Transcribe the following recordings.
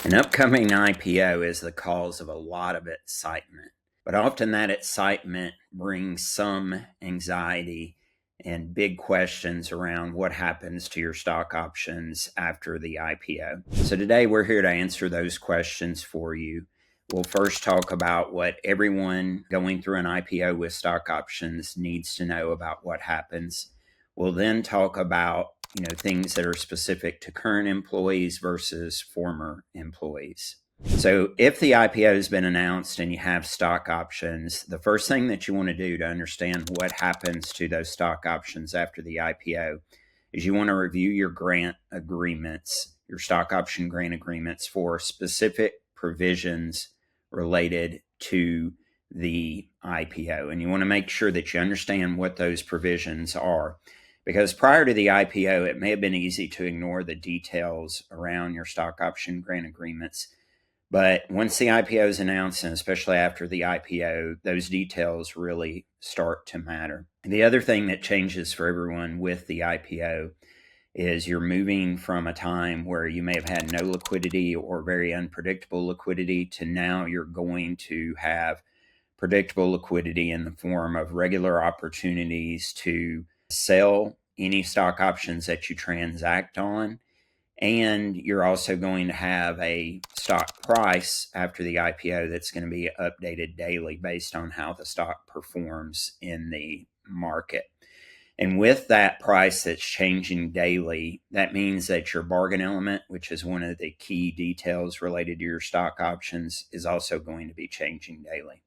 An upcoming IPO is the cause of a lot of excitement, but often that excitement brings some anxiety and big questions around what happens to your stock options after the IPO. So today we're here to answer those questions for you. We'll first talk about what everyone going through an IPO with stock options needs to know about what happens. We'll then talk about things that are specific to current employees versus former employees. So if the IPO has been announced and you have stock options, the first thing that you want to do to understand what happens to those stock options after the IPO is you want to review your grant agreements, your stock option grant agreements for specific provisions related to the IPO. And you want to make sure that you understand what those provisions are. Because prior to the IPO, it may have been easy to ignore the details around your stock option grant agreements. But once the IPO is announced, and especially after the IPO, those details really start to matter. The other thing that changes for everyone with the IPO is you're moving from a time where you may have had no liquidity or very unpredictable liquidity to now you're going to have predictable liquidity in the form of regular opportunities to sell any stock options that you transact on. And you're also going to have a stock price after the IPO that's going to be updated daily based on how the stock performs in the market. And with that price that's changing daily, that means that your bargain element, which is one of the key details related to your stock options, is also going to be changing daily.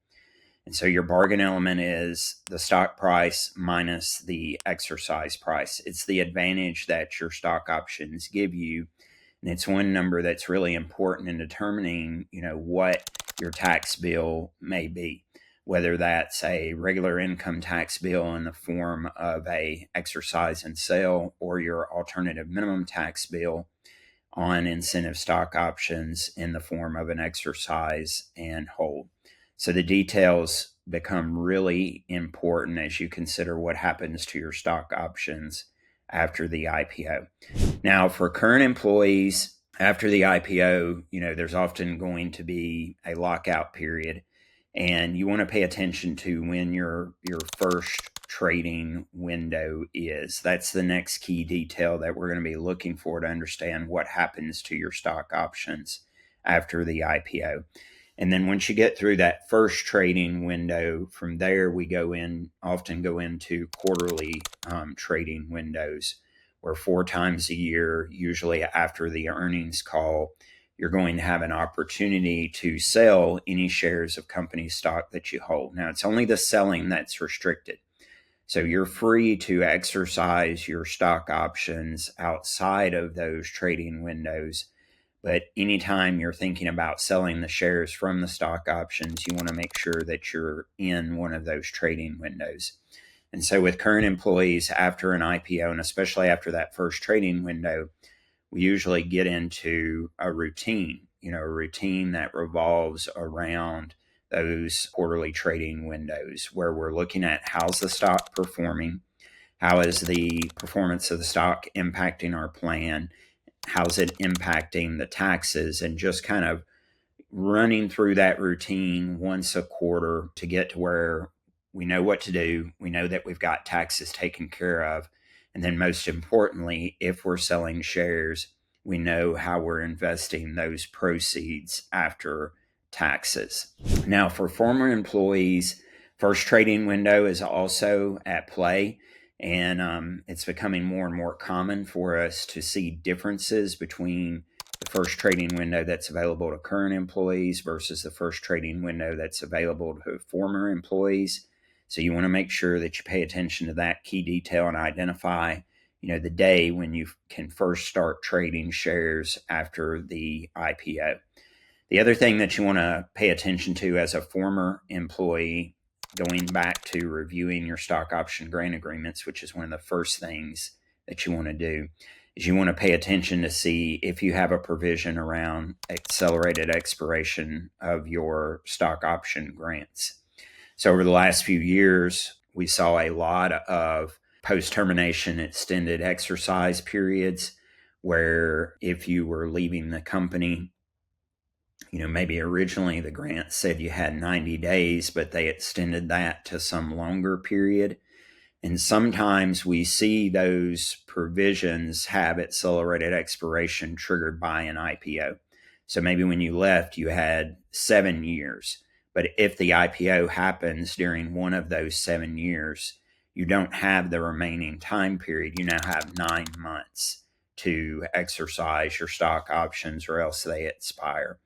And so your bargain element is the stock price minus the exercise price. It's the advantage that your stock options give you. And it's one number that's really important in determining, what your tax bill may be, whether that's a regular income tax bill in the form of a exercise and sale or your alternative minimum tax bill on incentive stock options in the form of an exercise and hold. So the details become really important as you consider what happens to your stock options after the IPO. Now, for current employees, after the IPO, there's often going to be a lockout period, and you want to pay attention to when your first trading window is. That's the next key detail that we're going to be looking for to understand what happens to your stock options after the IPO. And then once you get through that first trading window, from there we often go into quarterly trading windows, where 4 times a year, usually after the earnings call, you're going to have an opportunity to sell any shares of company stock that you hold. Now, it's only the selling that's restricted. So you're free to exercise your stock options outside of those trading windows. But anytime you're thinking about selling the shares from the stock options, you want to make sure that you're in one of those trading windows. And so with current employees after an IPO, and especially after that first trading window, we usually get into a routine that revolves around those quarterly trading windows where we're looking at how's the stock performing, how is the performance of the stock impacting our plan, how's it impacting the taxes, and just kind of running through that routine once a quarter to get to where we know what to do. We know that we've got taxes taken care of. And then most importantly, if we're selling shares, we know how we're investing those proceeds after taxes. Now, for former employees, first trading window is also at play. And it's becoming more and more common for us to see differences between the first trading window that's available to current employees versus the first trading window that's available to former employees. So you want to make sure that you pay attention to that key detail and identify, the day when you can first start trading shares after the IPO. The other thing that you want to pay attention to as a former employee, going back to reviewing your stock option grant agreements, which is one of the first things that you want to do, is you want to pay attention to see if you have a provision around accelerated expiration of your stock option grants. So over the last few years, we saw a lot of post-termination extended exercise periods where if you were leaving the company Maybe originally the grant said you had 90 days, but they extended that to some longer period. And sometimes we see those provisions have accelerated expiration triggered by an IPO. So maybe when you left, you had 7 years. But if the IPO happens during one of those 7 years, you don't have the remaining time period. You now have 9 months to exercise your stock options, or else they expire.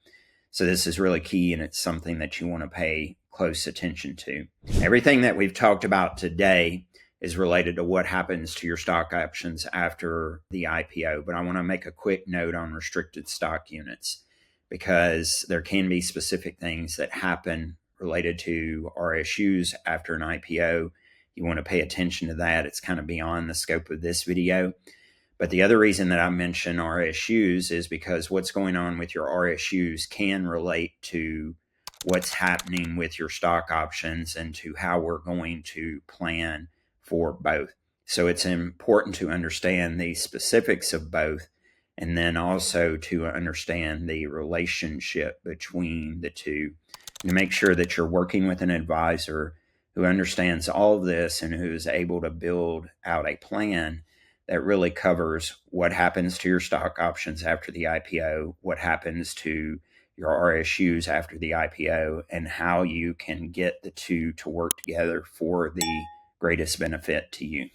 So this is really key, and it's something that you want to pay close attention to. Everything that we've talked about today is related to what happens to your stock options after the IPO. But I want to make a quick note on restricted stock units, because there can be specific things that happen related to RSUs after an IPO. You want to pay attention to that. It's kind of beyond the scope of this video. But the other reason that I mention RSUs is because what's going on with your RSUs can relate to what's happening with your stock options and to how we're going to plan for both. So it's important to understand the specifics of both, and then also to understand the relationship between the two, and to make sure that you're working with an advisor who understands all of this and who is able to build out a plan that really covers what happens to your stock options after the IPO, what happens to your RSUs after the IPO, and how you can get the two to work together for the greatest benefit to you.